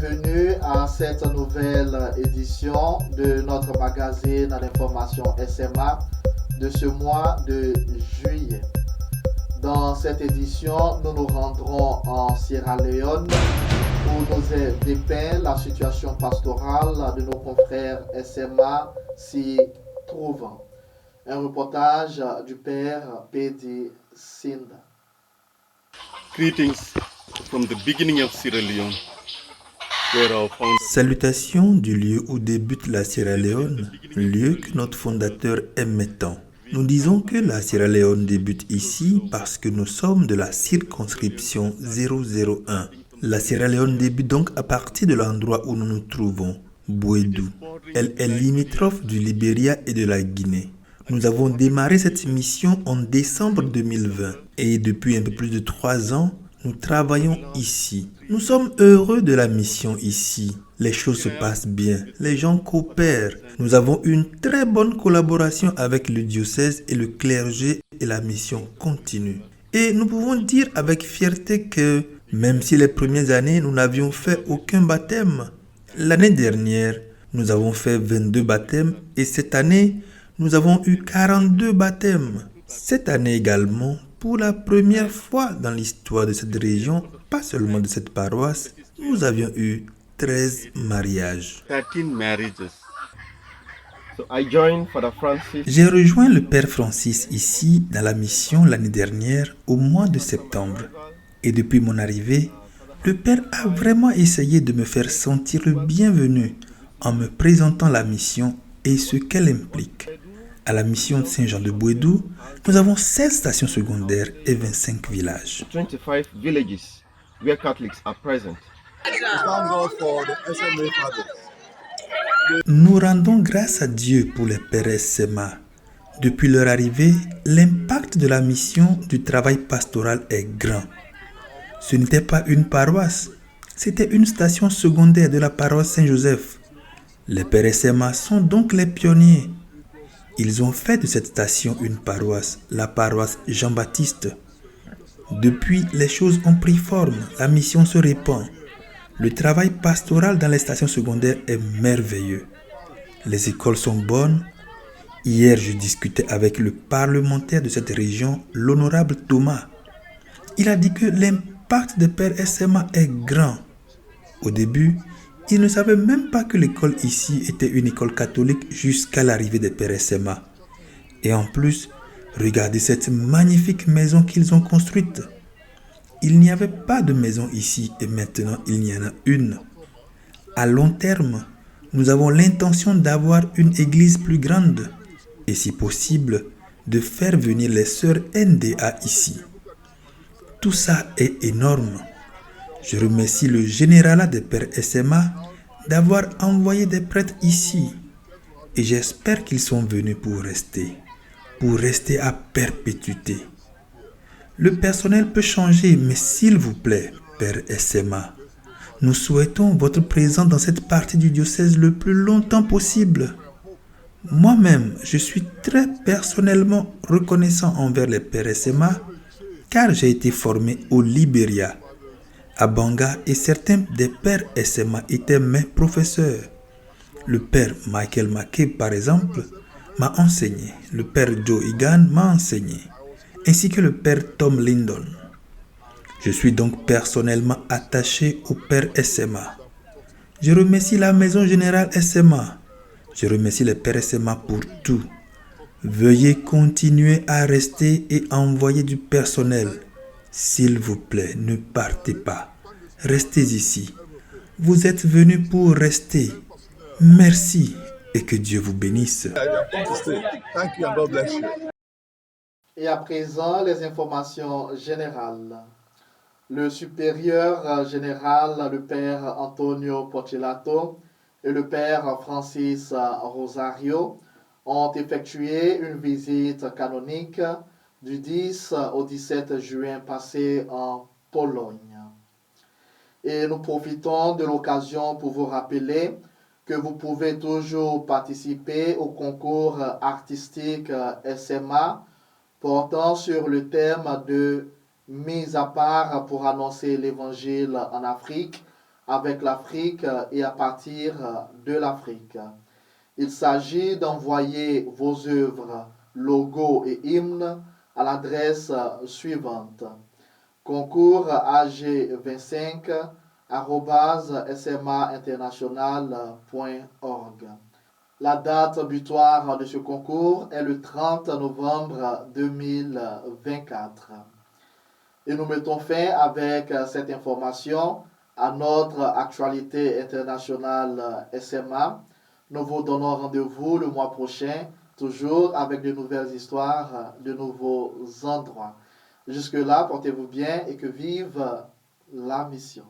bienvenue à cette nouvelle édition de notre magazine d'information SMA de ce mois de juillet. Dans cette édition, nous nous rendrons en Sierra Leone où nous est dépeint la situation pastorale de nos confrères SMA s'y trouvant. Un reportage du père Pedi Sinda. Greetings from the beginning of Sierra Leone. Salutations du lieu où débute la Sierra Leone, lieu que notre fondateur aimait tant. Nous disons que la Sierra Leone débute ici parce que nous sommes de la circonscription 001. La Sierra Leone débute donc à partir de l'endroit où nous nous trouvons, Bouédou. Elle est limitrophe du Libéria et de la Guinée. Nous avons démarré cette mission en décembre 2020 et depuis un peu plus de 3 ans, nous travaillons ici. Nous sommes heureux de la mission ici. Les choses se passent bien. Les gens coopèrent. Nous avons une très bonne collaboration avec le diocèse et le clergé et la mission continue. Et nous pouvons dire avec fierté que même si les premières années, nous n'avions fait aucun baptême, l'année dernière, nous avons fait 22 baptêmes et cette année, nous avons eu 42 baptêmes. Cette année également, pour la première fois dans l'histoire de cette région, pas seulement de cette paroisse, nous avions eu 13 mariages. 13 marriages. J'ai rejoint le Père Francis ici dans la mission l'année dernière au mois de septembre. Et depuis mon arrivée, le Père a vraiment essayé de me faire sentir le bienvenu en me présentant la mission et ce qu'elle implique. À la mission de Saint-Jean de Bouédou, nous avons 16 stations secondaires et 25 villages. 25 villages where Catholics are present. Nous rendons grâce à Dieu pour les pères SMA. Depuis leur arrivée, l'impact de la mission du travail pastoral est grand. Ce n'était pas une paroisse, c'était une station secondaire de la paroisse Saint-Joseph. Les pères SMA sont donc les pionniers. Ils ont fait de cette station une paroisse, la paroisse Jean-Baptiste. Depuis, les choses ont pris forme, la mission se répand. Le travail pastoral dans les stations secondaires est merveilleux. Les écoles sont bonnes. Hier, je discutais avec le parlementaire de cette région, l'honorable Thomas. Il a dit que l'impact des pères SMA est grand. Au début, il ne savait même pas que l'école ici était une école catholique jusqu'à l'arrivée des pères SMA. Et en plus, regardez cette magnifique maison qu'ils ont construite. Il n'y avait pas de maison ici et maintenant il y en a une. À long terme, nous avons l'intention d'avoir une église plus grande et si possible, de faire venir les sœurs NDA ici. Tout ça est énorme. Je remercie le généralat des pères SMA d'avoir envoyé des prêtres ici et j'espère qu'ils sont venus pour rester à perpétuité. Le personnel peut changer, mais s'il vous plaît, père SMA, nous souhaitons votre présence dans cette partie du diocèse le plus longtemps possible. Moi-même, je suis très personnellement reconnaissant envers les pères SMA car j'ai été formé au Libéria, à Banga et certains des pères SMA étaient mes professeurs. Le père Michael McCabe, par exemple, m'a enseigné. Le père Joe Egan m'a enseigné. Ainsi que le père Tom Lindon. Je suis donc personnellement attaché au père SMA. Je remercie la Maison Générale SMA. Je remercie les pères SMA pour tout. Veuillez continuer à rester et envoyer du personnel. S'il vous plaît, ne partez pas. Restez ici. Vous êtes venus pour rester. Merci et que Dieu vous bénisse. Et à présent, les informations générales. Le supérieur général, le père Antonio Porcilato et le père Francis Rosario ont effectué une visite canonique du 10 au 17 juin passé en Pologne. Et nous profitons de l'occasion pour vous rappeler que vous pouvez toujours participer au concours artistique SMA portant sur le thème de mise à part pour annoncer l'évangile en Afrique avec l'Afrique et à partir de l'Afrique. Il s'agit d'envoyer vos œuvres, logos et hymnes à l'adresse suivante: concours ag25@smainternational.org. La date butoir de ce concours est le 30 novembre 2024. Et nous mettons fin avec cette information à notre actualité internationale SMA. Nous vous donnons rendez-vous le mois prochain, toujours avec de nouvelles histoires, de nouveaux endroits. Jusque-là, portez-vous bien et que vive la mission.